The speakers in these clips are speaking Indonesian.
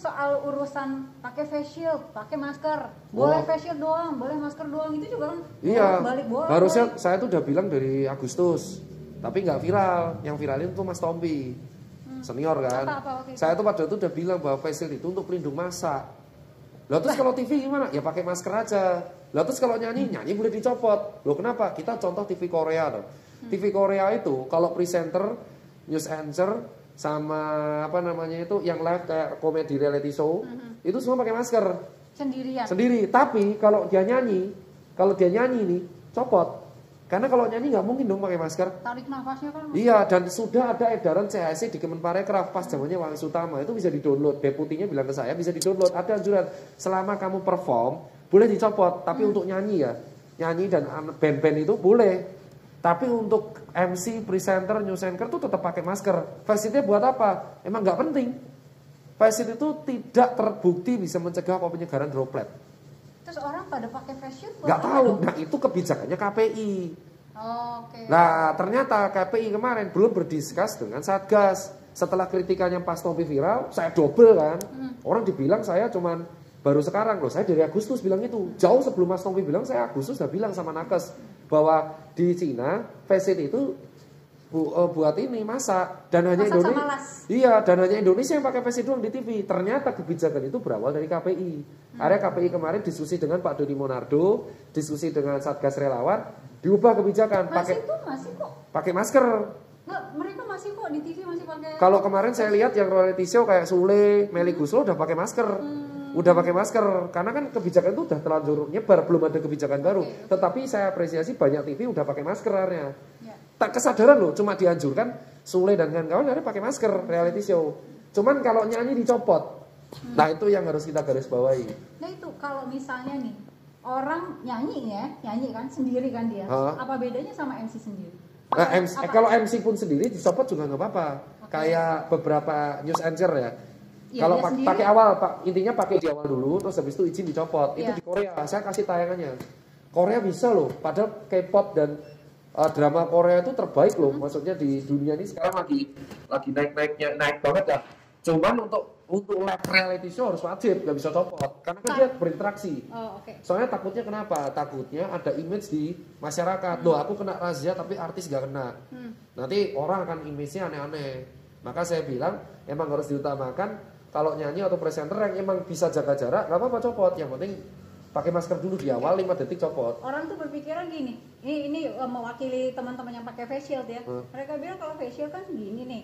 soal urusan pakai face shield, pakai masker, boleh face shield doang, boleh masker doang, itu juga kan iya, balik boleh. harusnya saya tuh udah bilang dari Agustus, tapi nggak viral. Yang viralin tuh Mas Tompi, senior kan. Saya tuh pada itu udah bilang bahwa face shield itu untuk pelindung masa. Lah terus kalau TV gimana? Ya pakai masker aja. Lah terus kalau nyanyi boleh dicopot. Loh kenapa? Kita contoh TV Korea tuh. TV Korea itu kalau presenter, news anchor, sama apa namanya itu yang live kayak komedi reality show, itu semua pakai masker sendiri. Tapi kalau dia nyanyi nih copot, karena kalau nyanyi nggak mungkin dong pakai masker. Tarik nafasnya kan. Iya, dan sudah ada edaran CHSI di Kemenparekraf pas zamannya Wahyu Utama itu bisa di-download. Deputinya bilang ke saya bisa di-download. Ada anjuran selama kamu perform boleh dicopot, tapi untuk nyanyi dan band-band itu boleh. Tapi untuk MC, presenter, news anchor itu tetap pakai masker. Face shield-nya buat apa? Emang nggak penting. Face shield itu tidak terbukti bisa mencegah penyegaran droplet. Terus orang pada pakai face shield? Nggak tahu. Nah itu kebijakannya KPI. Nah ternyata KPI kemarin belum berdiskus dengan Satgas. Setelah kritikannya pas Tompi viral, saya double kan. Orang dibilang saya cuman baru sekarang loh. Saya dari Agustus bilang itu. Jauh sebelum Mas Tompi bilang, saya Agustus udah bilang sama Nakes bahwa di Cina face shield itu buat ini masak dan hanya Indonesia. Iya, dan hanya Indonesia yang pakai face shield doang di TV. Ternyata kebijakan itu berawal dari KPI. Akhirnya KPI kemarin diskusi dengan Pak Dodi Monardo, diskusi dengan Satgas Relawan, diubah kebijakan masih kok pakai masker. Nggak, mereka masih kok di TV masih pakai. Kalau kemarin saya lihat yang reality show kayak Sule, Meli Guslo udah pakai masker. Udah pakai masker, karena kan kebijakan itu udah terlanjur nyebar, belum ada kebijakan baru. Tetapi saya apresiasi banyak TV udah pakai masker akhirnya. Tak kesadaran loh, cuma dianjurkan Sule dan kawan-kawan akhirnya pakai masker reality show. Cuman kalau nyanyi dicopot. Nah itu yang harus kita garis bawahi. Nah itu kalau misalnya nih orang nyanyi kan sendiri kan dia. Apa bedanya sama MC sendiri? Kalau MC pun sendiri dicopot juga nggak apa-apa. Kayak beberapa news anchor ya. Kalau pakai awal, intinya pakai di awal dulu, terus habis itu izin dicopot. Itu di Korea, saya kasih tayangannya. Korea bisa loh, padahal K-pop dan drama Korea itu terbaik loh. Maksudnya di dunia ini sekarang lagi naik banget ya. Cuman untuk live reality show harus wajib, nggak bisa copot, karena kan dia berinteraksi. Soalnya takutnya kenapa? Takutnya ada image di masyarakat. Loh aku kena razia tapi artis gak kena. Nanti orang akan image-nya aneh-aneh. Maka saya bilang emang harus diutamakan. Kalau nyanyi atau presenter yang emang bisa jaga jarak, nggak apa-apa copot. Yang penting pakai masker dulu di awal 5 detik copot. Orang tuh berpikiran gini, ini mewakili teman-teman yang pakai face shield ya. Mereka bilang kalau face shield kan gini nih.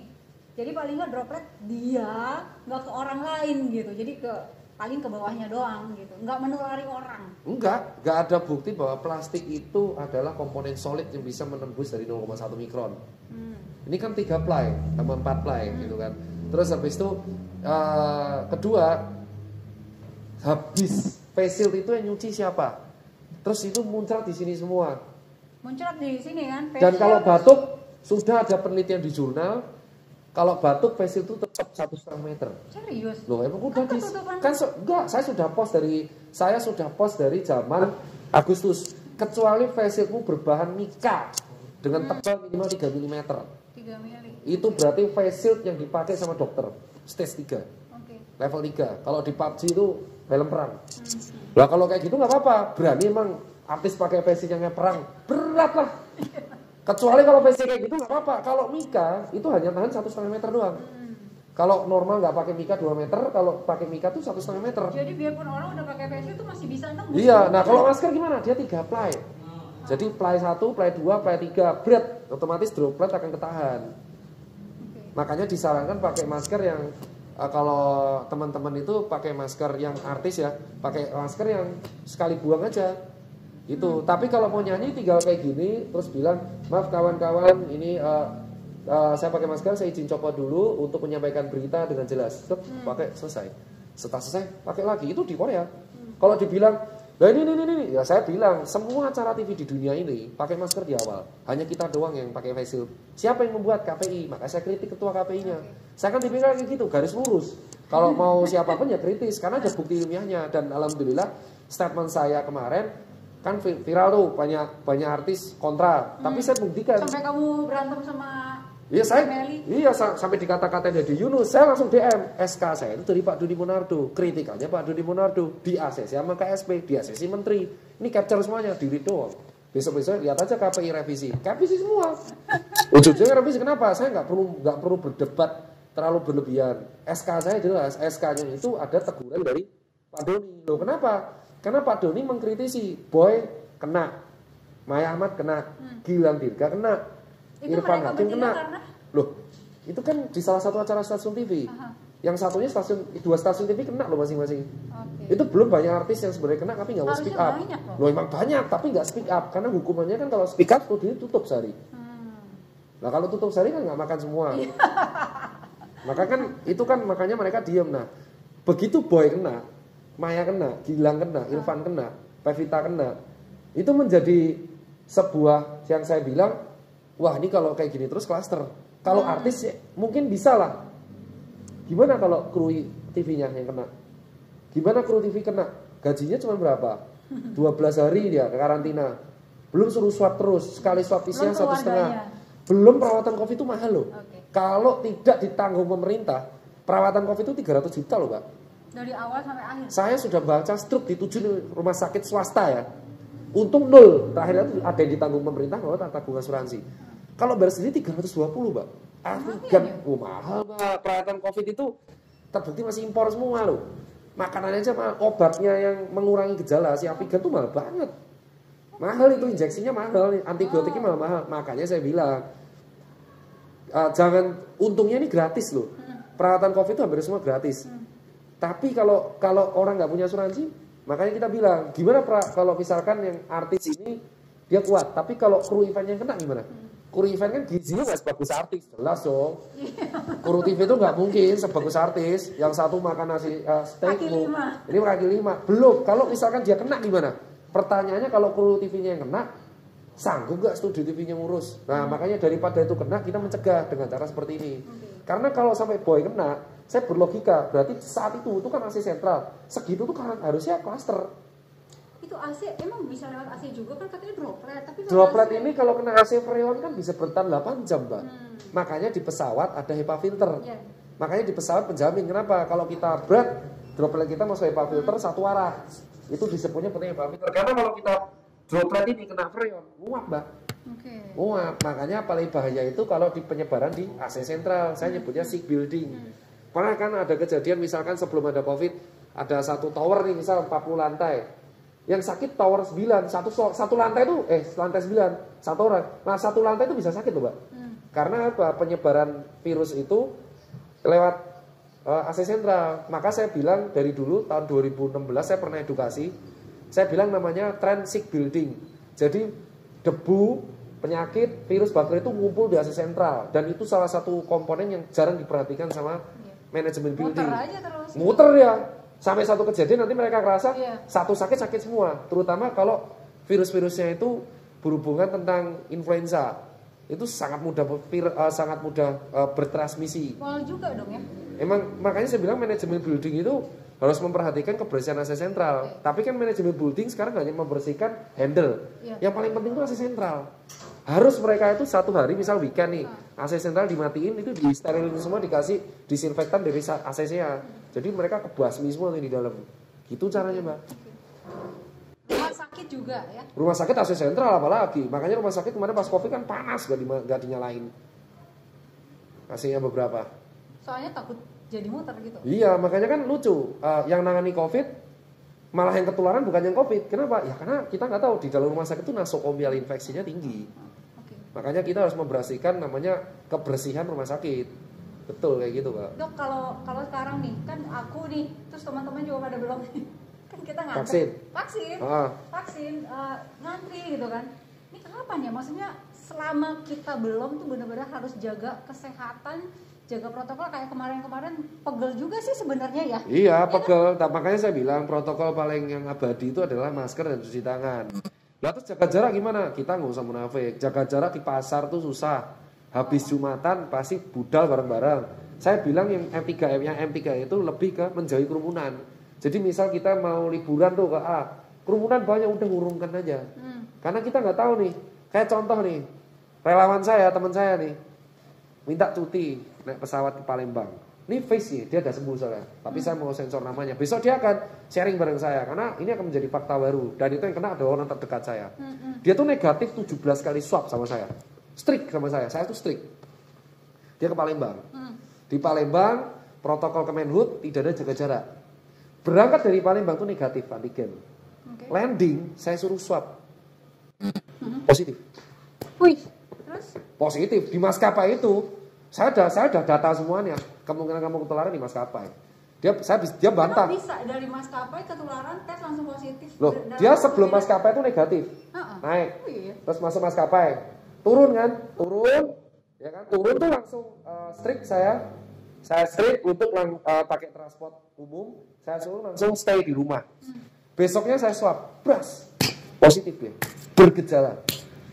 Jadi paling nggak droplet dia nggak ke orang lain gitu. Jadi paling ke bawahnya doang gitu. Nggak menulari orang. Nggak ada bukti bahwa plastik itu adalah komponen solid yang bisa menembus dari 0,1 mikron. Ini kan 3 ply sama 4 ply gitu kan. Terus habis itu kedua, habis face shield itu yang nyuci siapa? Terus itu muncrat di sini semua. Muncrat di sini kan. Dan kalau batuk sudah ada penelitian di jurnal, kalau batuk face shield itu tetap 1,5 meter. Serius? Loh emang udah enggak, saya sudah post dari zaman Agustus. Kecuali face shieldmu berbahan mika dengan tebal minimal 3 mm. 3 mm. Itu berarti face shield yang dipakai sama dokter. Stage 3, level 3. Kalau di PUBG itu film perang. Lah kalau kayak gitu nggak apa-apa. Berani emang artis pakai face shield yang perang, berat lah. Kecuali kalau face shield kayak gitu nggak apa-apa. Kalau Mika itu hanya tahan 1,5 meter doang. Kalau normal nggak pakai Mika 2 meter, kalau pakai Mika tuh 1,5 meter. Jadi biarpun orang udah pakai face shield itu masih bisa nembus. Iya, nah kalau masker gimana? Dia 3 ply. Jadi ply 1, ply 2, ply 3, berat. Otomatis droplet akan ketahan. Makanya disarankan pakai masker yang kalau teman-teman itu pakai masker yang artis ya, pakai masker yang sekali buang aja. Itu. Tapi kalau mau nyanyi tinggal kayak gini terus bilang, "Maaf kawan-kawan, ini saya pakai masker, saya izin copot dulu untuk menyampaikan berita dengan jelas." Pakai selesai. Setelah selesai, pakai lagi. Itu di Korea. Kalau dibilang, "Lah ini," ya saya bilang, semua acara TV di dunia ini pakai masker di awal. Hanya kita doang yang pakai face shield. Siapa yang membuat? KPI. Maka saya kritik ketua KPI-nya. Saya kan tipikal kayak gitu, garis lurus. Kalau mau siapapun ya kritis, karena ada bukti ilmiahnya. Dan alhamdulillah statement saya kemarin kan viral tuh, banyak artis kontra. Tapi saya buktikan. Sampai kamu berantem sama Iya sampai dikata-katain dari Yunus, saya langsung DM SK saya itu dari Pak Doni Monardo, kritikannya Pak Doni Monardo di ACC sama KSP, di ACC Menteri, ini capture semuanya di doang. Besok-besok lihat aja KPI revisi semua. Ujung-ujungnya revisi kenapa? Saya nggak perlu berdebat terlalu berlebihan. SK saya jelas, SK-nya itu ada teguran dari Pak Doni. Loh kenapa? Karena Pak Doni mengkritisi, Boy kena, Maya Ahmad kena, Gilang Dirga kena, Irfan Hakim kena. Karena? Loh, itu kan di salah satu acara stasiun TV. Aha. Yang satunya dua stasiun TV kena loh masing-masing. Okay. Itu belum banyak artis yang sebenarnya kena tapi nggak mau speak up. Loh emang banyak tapi nggak speak up karena hukumannya kan kalau speak up tuh dia tutup sehari. Nah kalau tutup sehari kan nggak makan semua. Maka kan itu kan makanya mereka diem. Nah begitu Boy kena, Maya kena, Gilang kena, Irfan kena, Pevita kena, itu menjadi sebuah yang saya bilang, wah ini kalau kayak gini terus klaster. Kalau artis ya, mungkin bisa lah. Gimana kalau kru TV-nya yang kena? Gimana kru TV kena? Gajinya cuma berapa? 12 hari dia karantina. Belum suruh swab terus, sekali swab PCR 1,5. Belum perawatan COVID itu mahal loh. Okay. Kalau tidak ditanggung pemerintah, perawatan COVID itu 300 juta loh Pak. Dari awal sampai akhir. Saya sudah baca stroke di 7 rumah sakit swasta ya. Untung 0. Terakhir itu ada yang ditanggung pemerintah kalau tak tanggung asuransi. Kalau bayar sendiri 320 Pak. Mahal Pak. Perawatan COVID itu terbukti masih impor semua loh. Makanannya aja obatnya yang mengurangi gejala si Avigan tuh mahal banget. Mahal itu injeksinya mahal, antibiotiknya mahal. Makanya saya bilang jangan, untungnya ini gratis loh. Perawatan COVID itu hampir semua gratis. Tapi kalau orang nggak punya asuransi, makanya kita bilang gimana kalau misalkan yang artis ini dia kuat, tapi kalau kru eventnya kena gimana? Kru event kan gizinya nggak sebagus artis, jelas dong. Kru TV itu nggak mungkin sebagus artis. Yang satu makan nasi steak, ini kaki 5. Belum. Kalau misalkan dia kena gimana? Pertanyaannya kalau kru TV-nya yang kena, sanggup nggak studio TV-nya ngurus? Nah makanya daripada itu kena, kita mencegah dengan cara seperti ini. Karena kalau sampai Boy kena, saya berlogika berarti saat itu kan AC sentral, segitu tuh kan harusnya klaster. Itu AC emang bisa lewat AC juga kan katanya droplet, tapi droplet AC... ini kalau kena AC freon kan bisa bertahan 8 jam Mbak. Makanya di pesawat ada HEPA filter. Makanya di pesawat penjamin. Kenapa? Kalau kita berat, droplet kita masuk HEPA filter satu arah. Itu disebutnya penting HEPA filter. Karena kalau kita droplet ini kena freon, muap Mbak. Muap. Makanya paling bahaya itu kalau di penyebaran di AC sentral. Saya nyebutnya sick building. Pernah kan ada kejadian misalkan sebelum ada COVID, ada satu tower nih misal 40 lantai. Yang sakit tower 9, satu lantai itu lantai 9, satu orang. Nah, satu lantai itu bisa sakit loh, Mbak. Karena apa? Penyebaran virus itu lewat AC sentral. Maka saya bilang dari dulu tahun 2016 saya pernah edukasi. Saya bilang namanya trend sick building. Jadi debu, penyakit, virus, bakteri itu ngumpul di AC sentral dan itu salah satu komponen yang jarang diperhatikan sama manajemen building. Muter aja terus. Muter ya. Sampai satu kejadian nanti mereka kerasa satu sakit semua. Terutama kalau virus-virusnya itu berhubungan tentang influenza. Itu sangat mudah bertransmisi. Mahal juga dong ya. Emang makanya saya bilang manajemen building itu harus memperhatikan kebersihan AC sentral. Tapi kan manajemen building sekarang hanya membersihkan handle. Yang paling penting itu AC sentral. Harus mereka itu satu hari misal weekend nih, AC sentral dimatiin itu disterilin semua, dikasih disinfektan dari AC-nya. Jadi mereka kebasmi semua di dalam. Gitu caranya Mbak. Rumah sakit juga ya? Rumah sakit AC sentral apalagi. Makanya rumah sakit kemarin pas COVID kan panas gak dinyalain. AC-nya beberapa. Soalnya takut jadi muter gitu. Iya, makanya kan lucu. Yang nangani COVID malah yang ketularan bukan yang COVID. Kenapa? Ya karena kita nggak tahu di dalam rumah sakit itu nosokomial infeksinya tinggi. Makanya kita harus membersihkan namanya kebersihan rumah sakit. Betul kayak gitu Pak. Dok, kalau sekarang nih kan aku nih, terus teman-teman juga pada belum nih. Kan kita ngantri. Vaksin ngantri gitu kan. Ini kapan ya? Maksudnya selama kita belum tuh benar-benar harus jaga kesehatan, jaga protokol. Kayak kemarin-kemarin pegel juga sih sebenarnya ya. Iya pegel. Nah, makanya saya bilang protokol paling yang abadi itu adalah masker dan cuci tangan. Lah terus jaga jarak gimana? Kita nggak usah munafik. Jaga jarak di pasar tuh susah. Habis Jumatan pasti budal bareng-bareng. Saya bilang yang M3M itu lebih ke menjauhi kerumunan. Jadi misal kita mau liburan tuh ke A, kerumunan banyak udah urungkan aja. Karena kita nggak tahu nih. Kayak contoh nih, relawan saya, teman saya nih. minta cuti naik pesawat ke Palembang. Ini face sih, dia udah sembuh soalnya. Tapi saya mau sensor namanya. Besok dia akan sharing bareng saya karena ini akan menjadi fakta baru dan itu yang kena adalah orang terdekat saya. Dia tuh negatif 17 kali swab sama saya. Strict sama saya tuh strict. Dia ke Palembang. Di Palembang protokol Kemenhub tidak ada jaga jarak. Berangkat dari Palembang tuh negatif antigen. Landing saya suruh swab. Positif. Wih, terus? Positif di maskapai itu saya ada data semuanya kemungkinan kamu ketularan di maskapai. Dia bantah. Kenapa bisa dari maskapai ketularan tes langsung positif? Loh, dia sebelum maskapai itu negatif. Naik. Terus masuk maskapai. Turun kan? Turun. Ya kan? Turun tuh langsung strict saya strict untuk pakai transport umum. Saya suruh langsung stay di rumah. Besoknya saya swab, bras. Positif ya. Bergejala.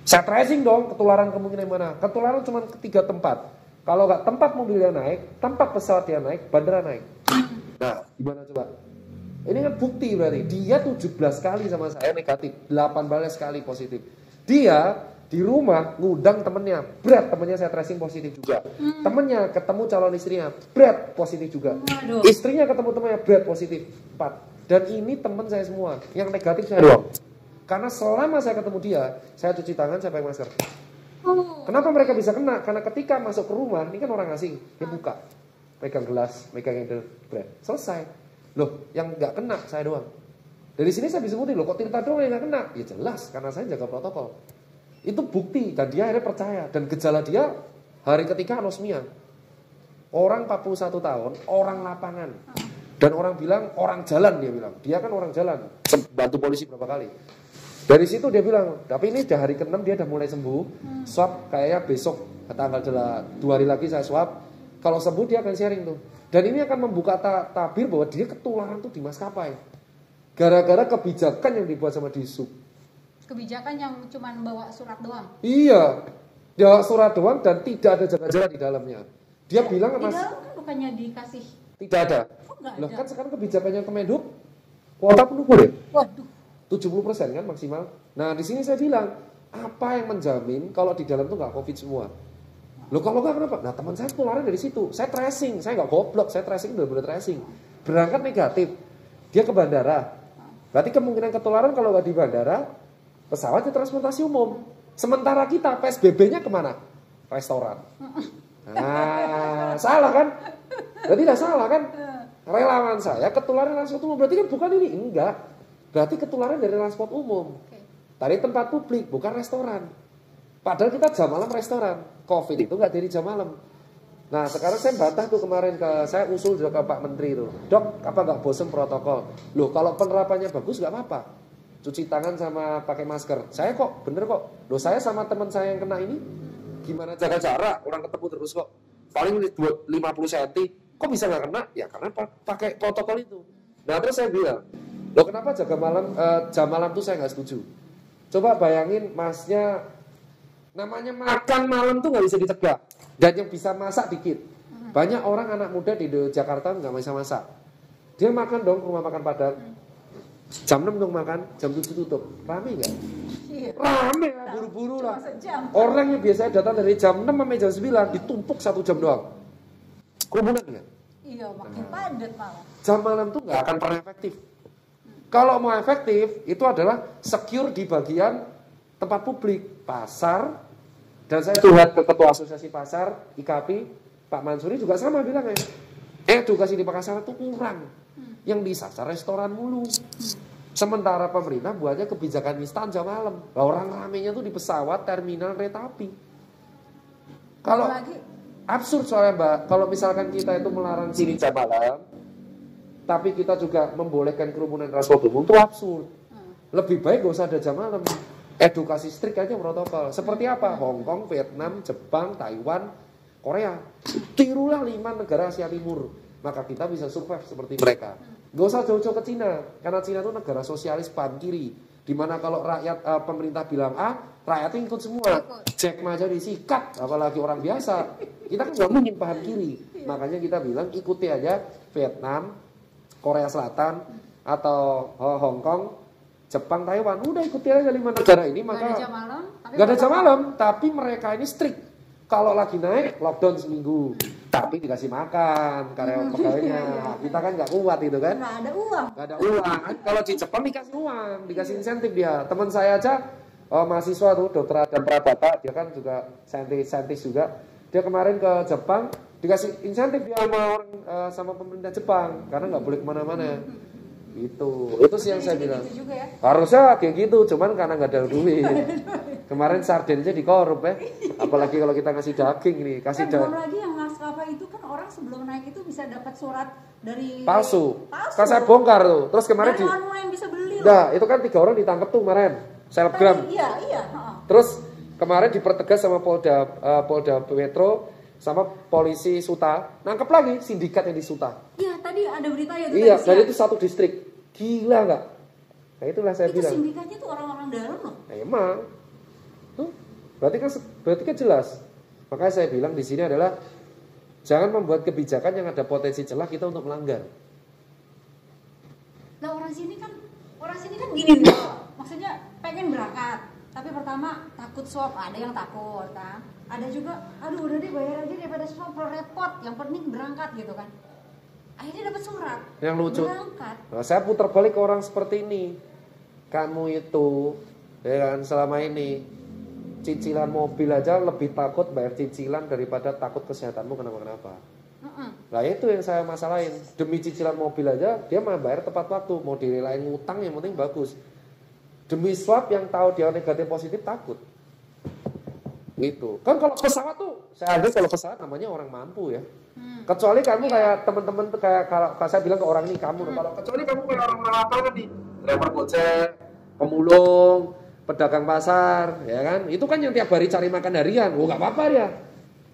Saya tracing dong ketularan kemungkinan mana. Ketularan cuma ke 3 tempat. Kalau nggak tempat mobilnya naik, tempat pesawatnya naik, bandara naik. Nah, gimana coba? Ini kan bukti berarti. Dia 17 kali sama saya negatif, 18 kali positif. Dia di rumah ngundang temennya, berat temennya saya tracing positif juga. Temennya ketemu calon istrinya, berat positif juga. Istrinya ketemu temannya, berat positif 4. Dan ini temen saya semua, yang negatif saya doang. Karena selama saya ketemu dia, saya cuci tangan, saya pakai masker. Kenapa mereka bisa kena? Karena ketika masuk ke rumah, ini kan orang asing, dia buka, pegang gelas, pegang handle, selesai. Loh, yang nggak kena saya doang. Dari sini saya bisa sebutin, loh kok Tirta doang yang nggak kena? Ya jelas, karena saya jaga protokol. Itu bukti, dan dia akhirnya percaya. Dan gejala dia hari ketiga anosmia. Orang 41 tahun, orang lapangan. Dan orang bilang, orang jalan dia bilang. Dia kan orang jalan, bantu polisi berapa kali. Dari situ dia bilang, tapi ini udah hari ke-6 dia udah mulai sembuh. Swab kayaknya besok tanggal 2 hari lagi saya swab. Kalau sembuh dia akan sharing tuh. Dan ini akan membuka tabir bahwa dia ketularan tuh di maskapai. Gara-gara kebijakan yang dibuat sama Disub. Kebijakan yang cuma bawa surat doang? Iya, dia surat doang dan tidak ada jaga jarak di dalamnya. Dia bilang di dalam kan bukannya dikasih? Tidak ada. Loh ada. kan sekarang kebijakannya Kemenhub kuota penuh boleh. Waduh. 70% kan maksimal. Nah di sini saya bilang, apa yang menjamin kalau di dalam tuh nggak COVID semua? Loh kalau nggak kenapa? Nah teman saya ketularan dari situ. Saya tracing, saya nggak goblok, saya tracing benar-benar tracing. Berangkat negatif, dia ke bandara. Berarti kemungkinan ketularan kalau nggak di bandara, pesawatnya transportasi umum. Sementara kita PSBB-nya kemana? Restoran. Nah salah kan? Berarti tidak salah kan? Relawan saya ketularan transport umum, berarti kan bukan ini, enggak. Berarti ketularan dari transport umum. Dari tempat publik, bukan restoran. Padahal kita jam malam restoran. Covid itu nggak dari jam malam. Nah sekarang saya bantah tuh kemarin saya usul juga ke Pak Menteri tuh. Dok, apa nggak bosen protokol? Loh kalau penerapannya bagus nggak apa-apa. Cuci tangan sama pakai masker. Saya kok, bener kok. Loh saya sama teman saya yang kena ini, gimana jaga jarak? Orang ketemu terus kok. Paling 50 cm. Kok bisa nggak kena? Ya karena pakai protokol itu. Nah terus saya bilang, loh kenapa jaga malam jam malam tuh saya nggak setuju. Coba bayangin masnya, namanya makan malam tuh nggak bisa dicegah. Dan yang bisa masak dikit. Banyak orang anak muda di Jakarta nggak bisa masak. Dia makan dong rumah makan Padang. Jam 6 dong makan, jam 7 tutup. Rame nggak? Rame lah, buru-buru lah. Orang yang biasanya datang dari jam 6 sampai jam 9 ditumpuk 1 jam doang. Kerumunan nggak? Iya, makin padat malah. Jam malam tuh nggak akan pernah efektif. Kalau mau efektif, itu adalah secure di bagian tempat publik, pasar. Dan saya curhat ke Ketua Asosiasi Pasar, IKP, Pak Mansuri juga sama bilangnya. Edukasi di pasar itu kurang. Yang disasar restoran mulu. Sementara pemerintah buatnya kebijakan instan jam malam. Nah, orang ramenya tuh di pesawat, terminal, kereta api. Kalau absurd soalnya Mbak, kalau misalkan kita itu melarang sini jam malam, tapi kita juga membolehkan kerumunan transport umum, itu absurd. Lebih baik gak usah ada jam malam. Edukasi strict aja protokol. Seperti apa? Hong Kong, Vietnam, Jepang, Taiwan, Korea. Tirulah 5 negara Asia Timur. Maka kita bisa survive seperti mereka. Gak usah jauh-jauh ke Cina. Karena Cina itu negara sosialis paham kiri. Dimana kalau rakyat pemerintah bilang A, rakyat itu ikut semua. Jack Ma aja disikat, apalagi orang biasa. Kita kan gak mungkin paham kiri. Makanya kita bilang ikuti aja Vietnam, Korea Selatan, atau Hong Kong, Jepang, Taiwan. Udah ikuti aja 5 negara ini. Maka gak ada jam malam, gak ada jam malam, tapi mereka ini strict. Kalau lagi naik, lockdown seminggu. Tapi dikasih makan karyawan-pegawainya. Kita kan nggak kuat itu kan. Nggak ada uang. Nggak ada uang. Kalau di Jepang dikasih uang, dikasih insentif dia. Teman saya aja, mahasiswa tuh, dokter dan pradata, dia kan juga saintis juga. Dia kemarin ke Jepang, dikasih insentif dia sama orang sama pemerintah Jepang. Karena nggak boleh kemana-mana. Itu sih yang saya bilang. Gitu juga ya? Harusnya kayak gitu, cuman karena nggak ada duit. Kemarin sardennya dikorup ya. Apalagi kalau kita ngasih daging nih, kasih belum lagi yang maskapai itu kan orang sebelum naik itu bisa dapat surat dari palsu. Kan saya bongkar tuh. Terus kemarin dan online bisa beli loh. Nah, itu kan 3 orang ditangkap tuh kemarin. Selebgram. Iya. Terus kemarin dipertegas sama Polda Metro sama polisi Suta, nangkep lagi sindikat yang di Suta. Iya, tadi ada berita ya. Iya, dan itu satu distrik. Gila nggak? Nah itulah saya bilang. Itu sindikatnya tuh orang-orang dalam loh. Nah, emang. Tuh, berarti kan jelas. Makanya saya bilang di sini adalah jangan membuat kebijakan yang ada potensi celah kita untuk melanggar. Nah orang sini kan gini nih. Maksudnya pengen berangkat, tapi pertama takut swab, ada yang takut kan. Ada juga, aduh udah deh bayar aja daripada swab repot, yang penting berangkat gitu kan. Akhirnya dapat surat. Yang lucu. Berangkat. Nah, saya putar balik ke orang seperti ini. Kamu itu, ya kan, selama ini cicilan mobil aja lebih takut bayar cicilan daripada takut kesehatanmu kenapa-kenapa. Nah itu yang saya masalahin. Demi cicilan mobil aja dia mah bayar tepat waktu. Mau direlain ngutang yang penting bagus. Demi swab yang tahu dia negatif positif takut. Gitu. Kan kalau pesawat tuh, saya anggap kalau pesawat namanya orang mampu ya. Kecuali kamu kayak teman-teman kayak kalau saya bilang ke orang ini kamu, kalau kecuali kamu kayak orang-orang lapangan nih, driver gojek, pemulung, pedagang pasar, ya kan? Itu kan yang tiap hari cari makan harian. Oh nggak apa-apa ya.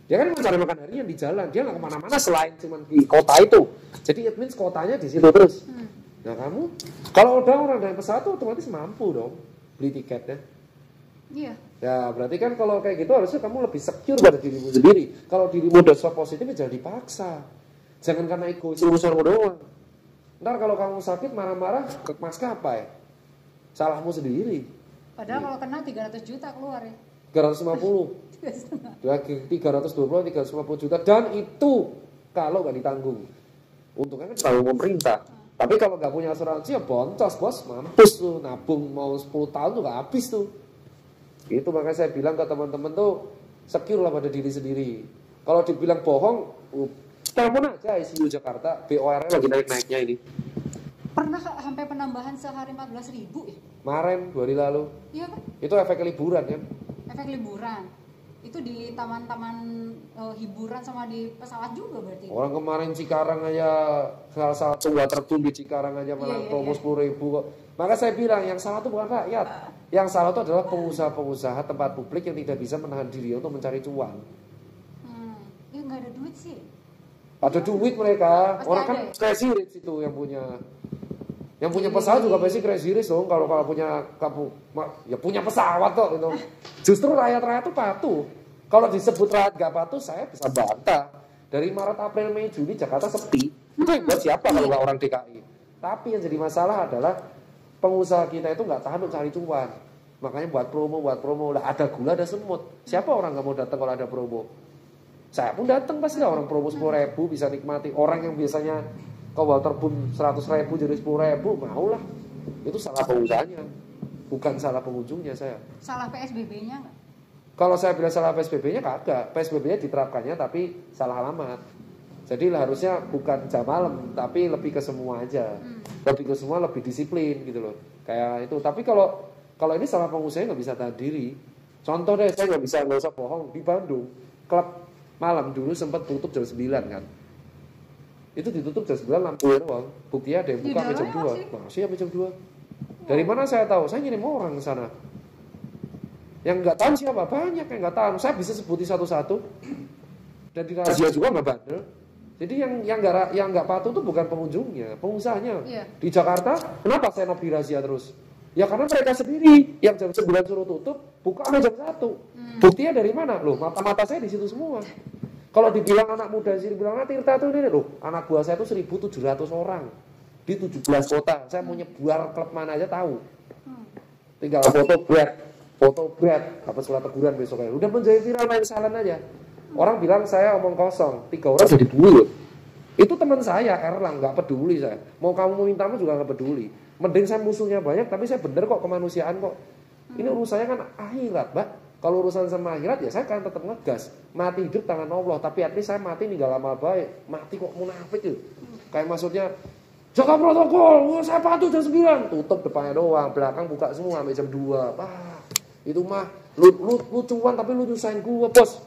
Dia kan mau cari makan harian di jalan, dia nggak kemana-mana selain cuma di kota itu. Jadi it means kotanya di situ terus. Nah kamu, kalau udah orang naik pesawat tuh otomatis mampu dong beli tiketnya. Iya. Ya berarti kan kalau kayak gitu harusnya kamu lebih secure pada dirimu sendiri. Kalau dirimu udah swab positif jangan dipaksa. Jangan karena egois urusanmu doang. Ntar kalau kamu sakit marah-marah ke maskapai, salahmu sendiri. Padahal kalau kena 300 juta keluar ya. 350, 320, 350 juta dan itu kalau nggak ditanggung. Untungnya kan tanggung pemerintah. Tapi kalau nggak punya asuransi ya boncos bos, mampus tuh nabung mau 10 tahun tuh nggak habis tuh. Itu makanya saya bilang ke teman-teman tuh secure lah pada diri sendiri. Kalau dibilang bohong, telepon aja ICU Jakarta, BOR lagi naik-naiknya ini. Pernah sampai penambahan sehari 14.000 ya? Kemarin 2 hari lalu. Iya kan? Itu efek liburan kan? Efek liburan. Itu di taman-taman hiburan sama di pesawat juga berarti. Orang kemarin Cikarang aja salah satu waterboom di Cikarang aja malah promo 10.000 kok. Maka saya bilang yang salah itu bukan rakyat. Yang salah itu adalah pengusaha-pengusaha tempat publik yang tidak bisa menahan diri untuk mencari cuan. Ya nggak ada duit sih. Ada duit mereka. Pasti orang kan ya? crazy rich itu yang punya. Yang punya pesawat juga pasti crazy rich dong. Kalau punya kamu ya punya pesawat kok gitu. Justru rakyat-rakyat itu patuh. Kalau disebut rakyat gak patuh, saya bisa bantah. Dari Maret, April, Mei, Juni Jakarta sepi. Itu yang buat siapa kalau nggak orang DKI? Tapi yang jadi masalah adalah pengusaha kita itu nggak tahan untuk cari cuan. Makanya buat promo lah, ada gula ada semut. Siapa orang nggak mau datang kalau ada promo? Saya pun datang pasti lah, orang promo 10.000 bisa nikmati. Orang yang biasanya ke waterboom 100.000 jadi 10.000 mau lah. Itu salah pengusahanya, bukan salah pengunjungnya saya. Salah PSBB-nya nggak? Kalau saya bilang salah PSBB-nya kagak. PSBB-nya diterapkannya tapi salah alamat. Jadi harusnya bukan jam malam, tapi lebih ke semua aja. Lebih ke semua, lebih disiplin gitu loh. Kayak itu. Tapi kalau ini salah pengusaha nggak bisa tahan diri. Contoh deh, saya nggak usah bohong. Di Bandung, klub malam dulu sempat tutup jam 9 kan. Itu ditutup jam 9 lampu doang. Buktinya ada yang buka sampai jam 2. Masih sampai jam 2. Dari mana saya tahu? Saya ngirim orang ke sana. Yang nggak tahu siapa? Banyak yang nggak tahu. Saya bisa sebutin satu-satu. Dan di razia juga nggak bandel. Jadi yang nggak patuh itu bukan pengunjungnya, pengusahanya. Iya. Di Jakarta, kenapa saya di razia terus? Ya karena mereka sendiri yang jam 9 suruh tutup, buka sampai jam 1. Buktinya dari mana? Loh, mata-mata saya di situ semua. Kalau dibilang anak muda sih, dibilang Tirta tuh ini loh, anak buah saya tuh 1.700 orang di 17 kota. Saya mau nyebar klub mana aja tahu. Tinggal foto buat foto berat, dapat surat teguran besoknya. Udah menjadi viral main salon aja. Orang bilang saya omong kosong, 3 orang jadi bully. Itu teman saya, Erlang, nggak peduli saya. Mau kamu mintamu juga nggak peduli. Mending saya musuhnya banyak, tapi saya bener kok, kemanusiaan kok. Ini urusannya kan akhirat, Mbak. Kalau urusan sama akhirat ya saya kan tetap ngegas. Mati hidup tangan Allah, tapi at least saya mati ninggal amal baik. Mati kok munafik gitu. Kayak maksudnya jaga protokol, saya patuh jam 9, tutup depannya doang, belakang buka semua sampai jam 2. Itu mah lu cuan tapi lu nyusahin gua, Bos.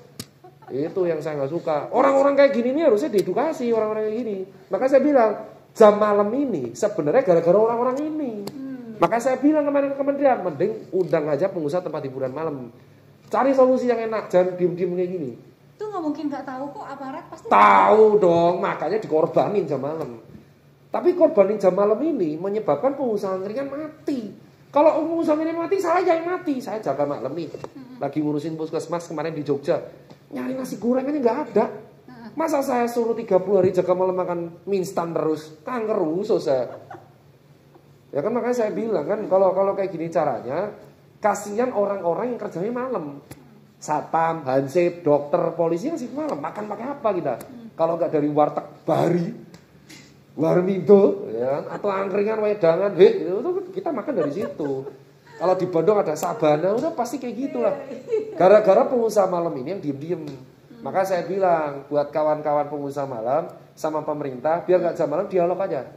Itu yang saya nggak suka. Orang-orang kayak gini nih harusnya diedukasi, orang-orang kayak gini. Makanya saya bilang jam malam ini sebenarnya gara-gara orang-orang ini. Makanya saya bilang kemarin ke kementerian, mending undang aja pengusaha tempat hiburan malam. Cari solusi yang enak, jangan diem-diem kayak gini. Itu nggak mungkin nggak tahu kok, aparat pasti tahu dong, makanya dikorbanin jam malam. Tapi korbanin jam malam ini menyebabkan pengusaha angkringan mati. Kalau pengusaha ini mati, saya yang mati. Saya jaga malam nih, lagi ngurusin puskesmas kemarin di Jogja. Nyari nasi goreng aja nggak ada. Masa saya suruh 30 hari jaga malam makan mie instan terus? Kanker usus saya. Ya kan makanya saya bilang kan kalau kayak gini caranya, kasihan orang-orang yang kerjanya malam. Satpam, hansip, dokter, polisi kan sih malam. Makan pakai apa kita? Kalau nggak dari warteg Bari, Warmindo, ya, atau angkringan wedangan, itu kita makan dari situ. Kalau di Bandung ada Sabana, udah pasti kayak gitulah. Gara-gara pengusaha malam ini yang diem-diem. Maka saya bilang buat kawan-kawan pengusaha malam sama pemerintah, biar nggak jam malam, dialog aja.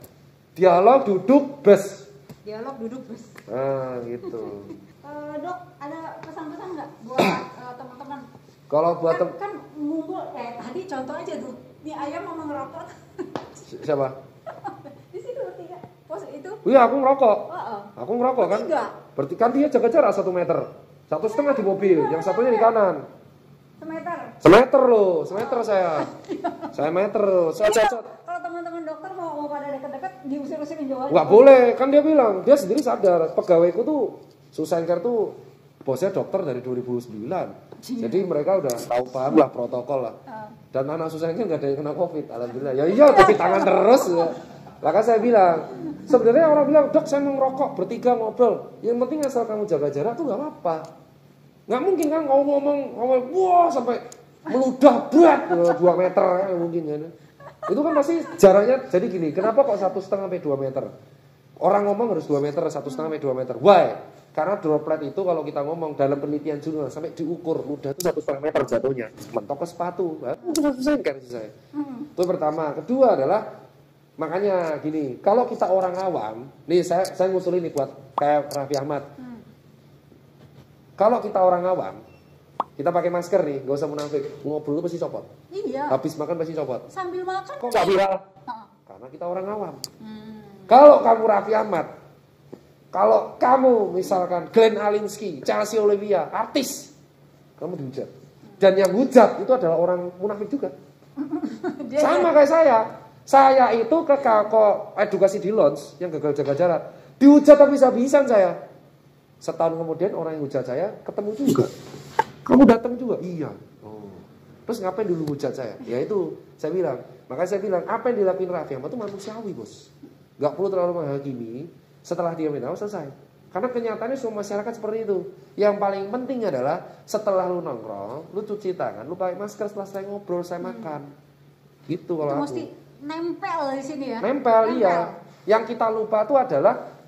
Dialog, duduk, bes. dialog duduk bes. Nah, gitu. Dok, ada pesan-pesan nggak buat teman-teman? Kalau buat kan ngumpul, tadi contoh aja tuh, nih ayam mau ngerokok. Siapa? Di situ bertiga. Pos itu. Iya, aku ngerokok. Oh. Aku ngerokok kan. Bertiga. Berarti kan dia jaga jarak 1 meter. 1,5 di mobil, yang satunya di kanan. Semeter. Semeter loh, semeter saya. Saya meter loh. Saya cacat. Kalau teman-teman dokter mau pada dekat-dekat diusir-usirin jauh. Nggak boleh, kan dia bilang, dia sendiri sadar. Pegawaiku tuh, Susanger tuh bosnya dokter dari 2009. Jadi mereka udah tahu paham lah protokol lah. Dan anak Susanger nggak ada yang kena COVID, alhamdulillah. Ya iya, cuci tangan terus. Ya. Maka saya bilang, sebenarnya orang bilang, dok saya mau ngerokok, bertiga ngobrol. Yang penting asal kamu jaga jarak tuh nggak apa-apa. Nggak mungkin kan ngomong, wah sampai meludah berat 2 meter ya, mungkin ya. Itu kan pasti jaraknya, jadi gini, kenapa kok 1,5 sampai 2 meter? Orang ngomong harus 2 meter, 1,5 sampai 2 meter. Why? Karena droplet itu kalau kita ngomong dalam penelitian jurnal sampai diukur ludah itu 1,5 meter jatuhnya. Mentok ke sepatu, susah kan saya. Itu pertama. Kedua adalah makanya gini, kalau kita orang awam, nih saya ngusul ini buat kayak Raffi Ahmad. Kalau kita orang awam, kita pakai masker nih, gak usah munafik. Ngobrol itu pasti copot. Iya. Habis makan pasti copot. Sambil makan. Kok gak viral? Karena kita orang awam. Kalau kamu Raffi Ahmad, kalau kamu misalkan Glenn Alinsky, Chelsea Olivia, artis, kamu dihujat. Dan yang hujat itu adalah orang munafik juga. Sama kayak saya. Saya itu ke edukasi di Lons yang gagal jaga jarak. Dihujat habis-habisan saya. Setahun kemudian orang yang hujat saya ketemu juga. Kamu datang juga? Iya. Oh. Terus ngapain dulu hujat saya? Ya itu saya bilang. Makanya saya bilang apa yang dilakuin Raffi Ahmad itu manusiawi, bos. Gak perlu terlalu menghakimi. Setelah dia minta selesai. Karena kenyataannya semua masyarakat seperti itu. Yang paling penting adalah setelah lu nongkrong, lu cuci tangan, lu pakai masker setelah saya ngobrol, saya makan. Gitu kalau aku. Mesti nempel di sini ya. Nempel, iya. Yang kita lupa itu adalah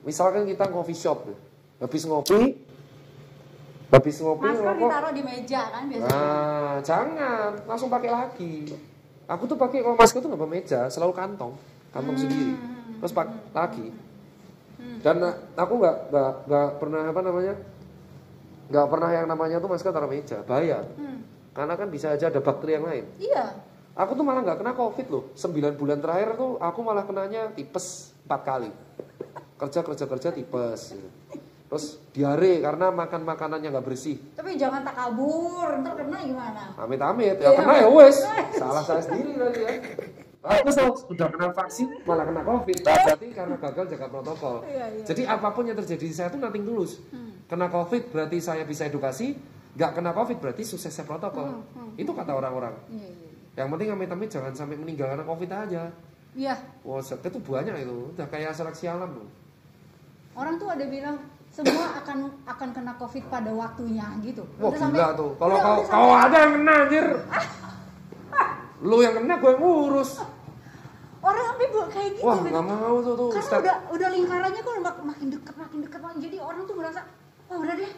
misalkan kita coffee shop, habis ngopi masker ngerokok, ditaruh di meja kan biasanya. Nah, jangan langsung pakai lagi. Aku tuh pakai kalau masker tuh nggak pakai meja, selalu kantong sendiri, terus pakai lagi. Dan aku nggak pernah nggak pernah yang namanya tuh masker taruh meja, bahaya. Karena kan bisa aja ada bakteri yang lain. Iya. Aku tuh malah nggak kena COVID loh. 9 bulan terakhir tuh aku malah kenanya tipes 4 kali. Kerja tipes. Terus diare karena makan makanannya nggak bersih. Tapi jangan takabur, ntar kena gimana? Amit-amit, ya kena ya wes. Salah saya sendiri tadi ya. Aku sudah kena vaksin malah kena COVID. Berarti karena gagal jaga protokol. Iya. Jadi apapun yang terjadi di saya tuh nothing tulus. Kena COVID berarti saya bisa edukasi. Nggak kena COVID berarti suksesnya protokol. Itu kata orang-orang. Iya. Yang penting amit-amit jangan sampai meninggal karena COVID aja. Iya. Wah, itu banyak itu. Udah kayak seleksi alam loh. Orang tuh ada bilang semua akan kena COVID pada waktunya gitu. Wah Udah gila tuh. Kalau kau ada yang kena anjir. Lu yang kena gue yang ngurus. Orang sampai kayak gitu. Wah gitu. nggak mau tuh. Karena udah lingkarannya kan makin dekat. Jadi orang tuh merasa, oh udah deh.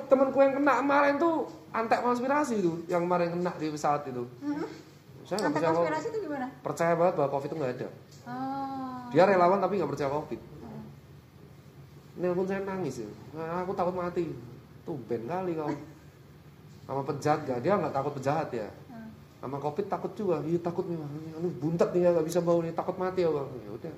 Temenku yang kena kemarin tuh antek konspirasi tuh, yang kemarin kena di pesawat itu. Saya nggak percaya. Konspirasi itu gimana? Percaya banget bahwa COVID itu nggak ada. Oh. Dia relawan tapi nggak percaya COVID. Ini pun saya nangis ya. Nah, aku takut mati. Tumben kali kau. Sama penjahat gak? Dia nggak takut penjahat ya. Sama COVID takut juga. Iya takut nih, anu buntet nih ya, nggak bisa bau nih, takut mati ya bang. Ya udah.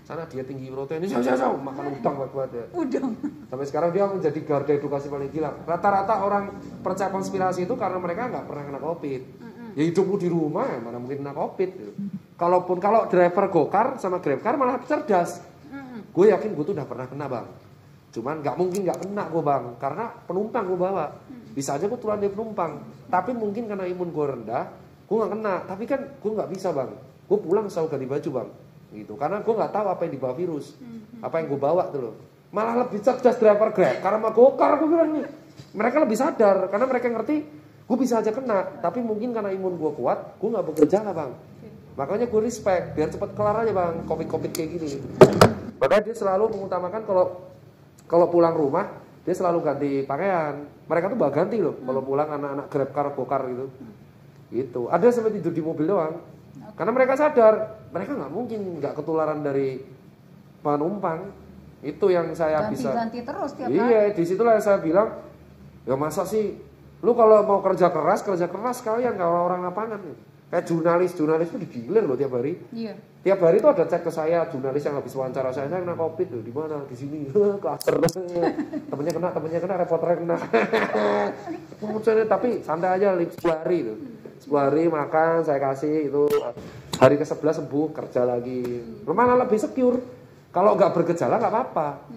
Sana dia tinggi protein, jauh makan udang buat ya. Udang. Sampai sekarang dia menjadi garda edukasi paling gila. Rata-rata orang percaya konspirasi itu karena mereka nggak pernah kena COVID. Ya hidupmu di rumah ya, mana mungkin kena COVID. Kalau driver gokar sama grabcar malah cerdas. Gue yakin gue tuh udah pernah kena bang. Cuman nggak mungkin nggak kena gue bang, karena penumpang gue bawa. Bisa aja gue turunan dari penumpang. Tapi mungkin karena imun gue rendah, gue nggak kena. Tapi kan gue nggak bisa bang. Gue pulang selalu ganti baju bang. Gitu. Karena gue nggak tahu apa yang dibawa virus, apa yang gue bawa tuh loh. Malah lebih cerdas driver grab. Karena sama gokar gue bilang nih. Mereka lebih sadar karena mereka ngerti gue bisa aja kena. Tapi mungkin karena imun gue kuat, gue nggak bergejala bang. Makanya gue respect biar cepet kelar aja bang covid kayak gini. Makanya dia selalu mengutamakan kalau pulang rumah dia selalu ganti pakaian. Mereka tuh ganti loh kalau pulang anak-anak grabcar, gokar gitu. Gitu. Ada sampai tidur di mobil doang. Karena mereka sadar mereka nggak mungkin nggak ketularan dari penumpang. Itu yang saya bisa. Ganti terus tiap hari. Iya, disitulah saya bilang, ya masa sih lu kalau mau kerja keras kalian kalau orang lapangan. Kayak jurnalis itu digilir loh tiap hari. Iya. Tiap hari itu ada chat ke saya, jurnalis yang habis wawancara saya kena COVID tuh, di mana? Di sini. Klaster. Temennya kena, reporternya kena. Tapi santai aja 10 hari itu. 10 hari makan, saya kasih itu. Hari ke-11 sembuh, kerja lagi. Mana lebih secure. Kalau nggak bergejala nggak apa-apa.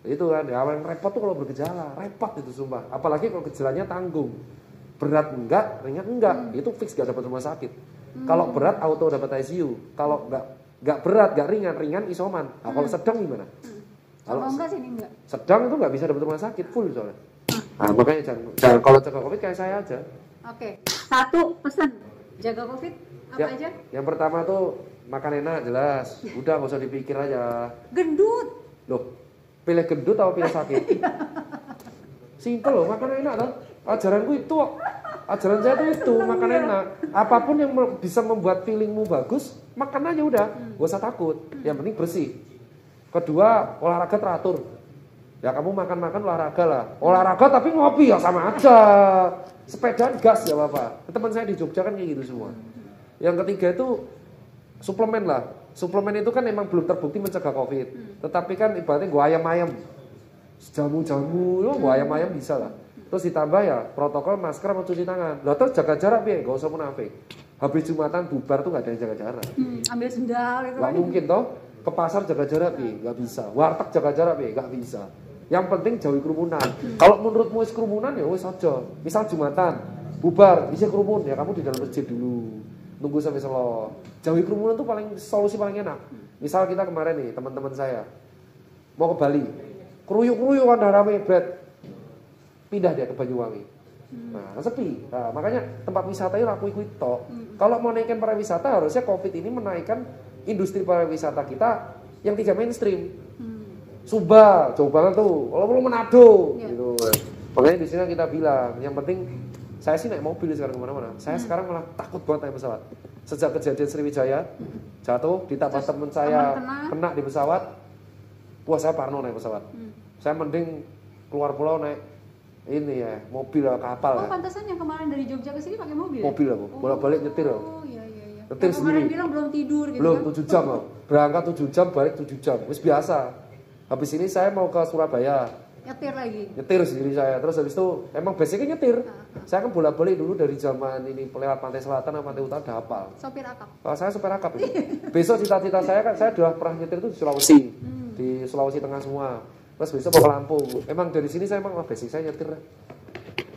Itu kan, yang repot tuh kalau bergejala, repot itu sumpah. Apalagi kalau gejalanya tanggung. Berat enggak, ringan enggak, itu fix gak dapat rumah sakit. Kalau berat auto dapat ICU. Kalau enggak berat, enggak ringan isoman. Nah, kalau sedang gimana? Kalau enggak sih enggak. Sedang itu enggak bisa dapat rumah sakit full soalnya. Nah, makanya jangan kalau jaga COVID kayak saya aja. Oke. Satu pesan jaga COVID apa aja? Yang pertama tuh makan enak jelas. Udah enggak usah dipikir aja. Gendut. Loh, pilih gendut atau pilih sakit? Simpel loh, makan enak kan? Ajaranku itu, ajaran saya itu makan enak. Apapun yang bisa membuat feelingmu bagus, makan aja udah, gak usah takut. Yang penting bersih. Kedua, olahraga teratur. Ya kamu makan olahraga lah. Olahraga tapi ngopi ya sama aja. Sepedaan gas ya apa-apa. Teman saya di Jogja kan kayak gitu semua. Yang ketiga itu suplemen lah. Suplemen itu kan emang belum terbukti mencegah COVID. Tetapi kan ibaratnya gua ayam-ayam. Jamu-jamu, gua ayam-ayam bisa lah. Terus ditambah ya protokol masker sama cuci tangan. Lah terus jaga jarak ya, gak usah munafik. Habis Jumatan bubar tuh gak ada yang jaga jarak. Ambil sendal itu. Gak mungkin toh. Ke pasar jaga jarak ya, gak bisa. Warteg jaga jarak ya, gak bisa. Yang penting jauhi kerumunan. Kalau menurutmu is kerumunan ya wis aja. Misal Jumatan bubar, bisa kerumun ya kamu di dalam masjid dulu. Tunggu sampai selo. Jauhi kerumunan tuh solusi paling enak. Misal kita kemarin nih teman-teman saya mau ke Bali. Keruyuk-keruyuk kan rame bed. Pindah dia ke Banyuwangi. Nah, sepi. Nah, makanya tempat wisata itu aku ikut tok. Kalau mau naikkan pariwisata harusnya Covid ini menaikkan industri pariwisata kita yang tidak mainstream. Sumba, jauh banget tuh. Kalau perlu Manado, gitu. Makanya di sini kita bilang, yang penting saya sih naik mobil sekarang kemana-mana. Saya sekarang malah takut banget naik pesawat. Sejak kejadian Sriwijaya jatuh, ditambah teman saya kena di pesawat, wah saya parno naik pesawat. Saya mending keluar pulau naik ini ya, mobil atau kapal. Oh, pantesan yang kemarin dari Jogja ke sini pakai mobil. Mobil aku, bolak-balik nyetir aku. Oh, iya. Nyetir sendiri. Kemarin bilang belum tidur gitu. Belum, kan? 7 jam aku. Berangkat 7 jam, balik 7 jam. Wis biasa. Habis ini saya mau ke Surabaya. Nyetir lagi. Nyetir sendiri saya. Terus habis itu emang basicnya nyetir. Saya kan bolak-balik dulu dari zaman ini lewat pantai selatan atau pantai utara udah hafal. Sopir akap. Saya sopir akap itu. Besok cita-cita saya kan saya udah pernah nyetir itu di Sulawesi. Di Sulawesi Tengah semua. Terus besok mau ke Lampung. Emang dari sini saya emang basic saya nyetir.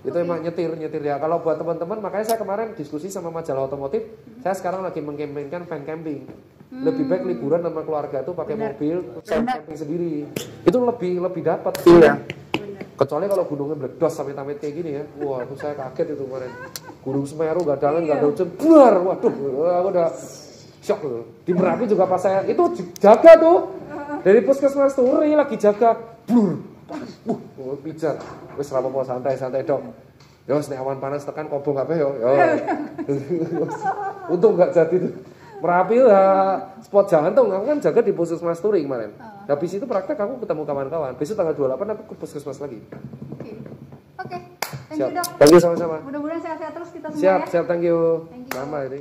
Itu emang nyetir ya. Kalau buat teman-teman, makanya saya kemarin diskusi sama majalah otomotif. Saya sekarang lagi mengkampanyekan fan camping. Lebih baik liburan sama keluarga tuh pakai Bener. mobil, Bener. camping sendiri. Itu lebih dapat. Iya. Bener. Kecuali kalau gunungnya meledos sampai kayak gini ya. Wah, itu saya kaget itu kemarin. Gunung Semeru gak ada angin, gak ada hujan, buar. Waduh, aku udah shock tuh. Di Merapi juga pas saya itu jaga tuh. Dari puskesmas tuh lagi jaga. Blur. Pijar. Wis ra apa-apa santai-santai dok. Yo nek awan panas tekan kobong kabeh yo. Untung gak jadi tuh. Merapi ya spot jantung, aku kan jaga di puskesmas Turi kemarin. Habis itu praktek aku ketemu kawan-kawan. Besok tanggal 28 aku ke puskesmas lagi. Oke. Thank Siap. you, Dok. Thank you sama-sama. Mudah-mudahan sehat-sehat terus kita semua Siap, ya. siap, thank you. Thank you. Lama ini.